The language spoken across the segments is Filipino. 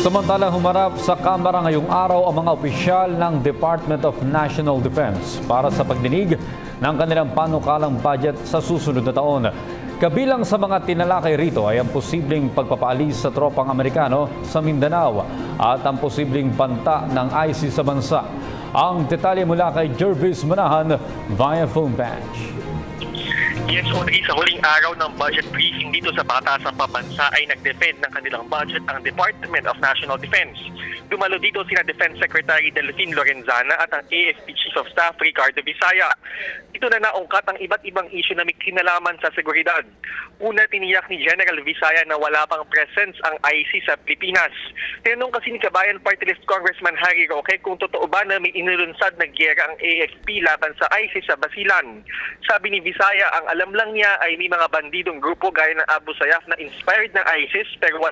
Samantala, humarap sa Kamara ngayong araw ang mga opisyal ng Department of National Defense para sa pagdinig ng kanilang panukalang budget sa susunod na taon. Kabilang sa mga tinalakay rito ay ang posibleng pagpapaalis sa tropang Amerikano sa Mindanao at ang posibleng banta ng ICC sa bansa. Ang detalye mula kay Jervis Manahan via phone patch. Yes, Audrey, sa huling araw ng budget briefing dito sa Batasang Pambansa ay nag-defend ng kanilang budget ang Department of National Defense. Dumalo dito sina Defense Secretary Delfin Lorenzana at ang AFP Chief of Staff Ricardo Visaya. Ito na naungkat ang iba't ibang issue na may kinalaman sa seguridad. Una, tiniyak ni General Visaya na wala pang presence ang IC sa Pilipinas. Tinanong kasi ni Kabayan Party List Congressman Harry Roque kung totoo ba na may inilunsad na gyera ang AFP laban sa IC sa Basilan. Sabi ni Visaya, ang alam lang niya ay may mga bandidong grupo gaya ng Abu Sayyaf na inspired ng ISIS pero 100%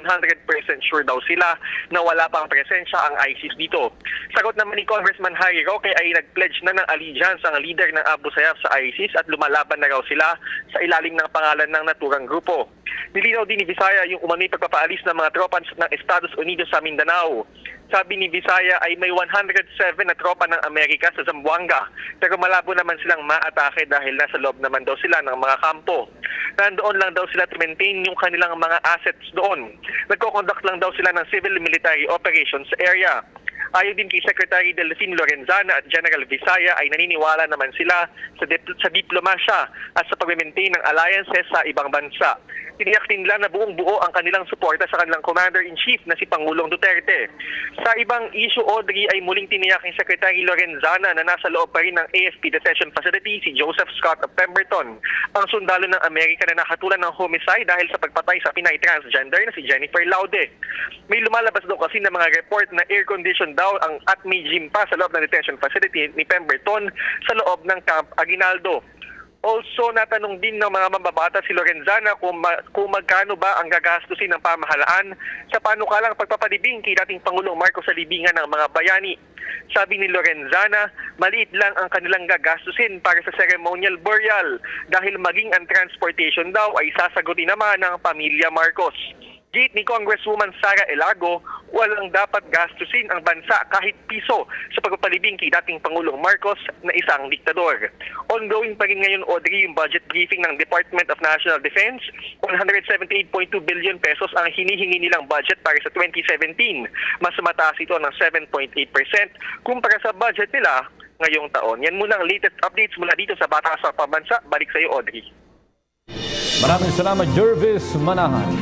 sure daw sila na wala pang presensya ang ISIS dito. Sagot naman ni Congressman Harry Roque ay nag-pledge na ng allegiance ang leader ng Abu Sayyaf sa ISIS at lumalaban na raw sila sa ilalim ng pangalan ng naturang grupo. Nilinaw din ni Visaya yung umano'y pagpapaalis ng mga tropa ng Estados Unidos sa Mindanao. Sabi ni Visaya ay may 107 na tropa ng Amerika sa Zamboanga pero malabo naman silang maatake dahil nasa loob naman daw sila ng mga kampo. Nandoon lang daw sila to maintain yung kanilang mga assets doon. Nagko-conduct lang daw sila ng civil military operations sa area. Ayon din kay Secretary Delfin Lorenzana at General Visaya ay naniniwala naman sila sa diplomasya at sa pag-maintain ng alliances sa ibang bansa. Tiniyak din nila na buong buo ang kanilang suporta sa kanilang Commander-in-Chief na si Pangulong Duterte. Sa ibang issue, Audrey, ay muling tiniyak ni Secretary Lorenzana na nasa loob pa rin ng AFP Detention Facility si Joseph Scott of Pemberton, ang sundalo ng Amerika na nakatulan ng homicide dahil sa pagpatay sa Pinay transgender na si Jennifer Laude. May lumalabas daw kasi na mga report na air-conditioned daw at may gym pa sa loob ng detention facility ni Pemberton sa loob ng Camp Aguinaldo. Also, natanong din ng mga mambabata si Lorenzana kung magkano ba ang gagastusin ng pamahalaan sa panukalang pagpapalibing kay dating Pangulong Marcos sa libingan ng mga bayani. Sabi ni Lorenzana, maliit lang ang kanilang gagastusin para sa ceremonial burial dahil maging ang transportation daw ay sasagutin naman ng pamilya Marcos. Gate ni Congresswoman Sara Elago, walang dapat gastusin ang bansa kahit piso sa pagpapalibing kay dating Pangulong Marcos na isang diktador. Ongoing pa rin ngayon, Audrey, yung budget briefing ng Department of National Defense. 178.2 billion pesos ang hinihingi nilang budget para sa 2017. Mas mataas ito ng 7.8% kumpara sa budget nila ngayong taon. Yan muna ang latest updates mula dito sa Batasang Pambansa. Balik sa iyo, Audrey. Maraming salamat, Jervis Manahan.